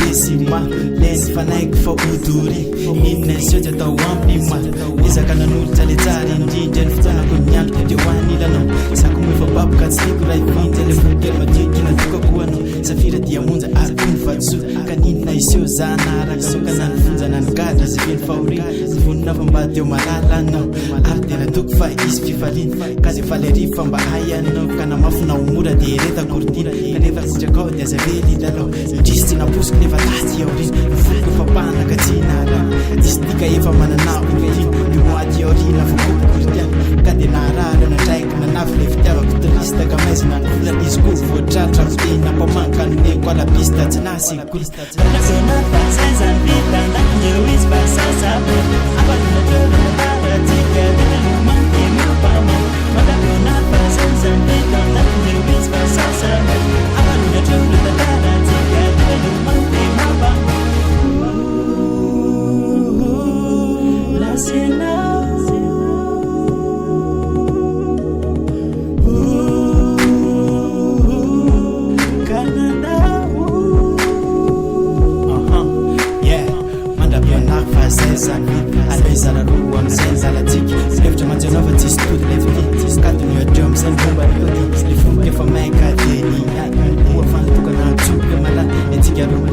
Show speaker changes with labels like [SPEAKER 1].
[SPEAKER 1] desima leny fanaiko fa odory inona izy atao ampima izaka nanolotra le tsara indrindra ny fotoanako miantoko teo anilanao sako moefa baboka tsy tiako raha ifindra le vokely madiniky natokako anao safira dia monja ariko ny vatosoa kaninona iseo zanaraka sokana ny fonjana ny gadra zay feny fahori ny vonina fa mba teo malala anao ary tena toko fa izy fifaliana ka zay faly arivo fa mba hay anao ka namafina omora dia reta kortina kanefa sitrakao dia zavely ilalao indrisy tsy naposiko nefa tasy aorina nifoko fampanaka tsy nala isy tika efa mananao ina io moaty aorina fa kopo kortiana ka dia naharara nandraiky nanavy le fitiavako turista ka maizina ny volana izy ko voatratra mitena mpamanka noneko alapista tsy nasikolo alezana roa amizay zalatsika lefitra manjanao fa tsisy tody lefty kadiny adreo amizay nyfomba nyody le fomba efa maika deny oa fanatokana atsoka malany atsika roa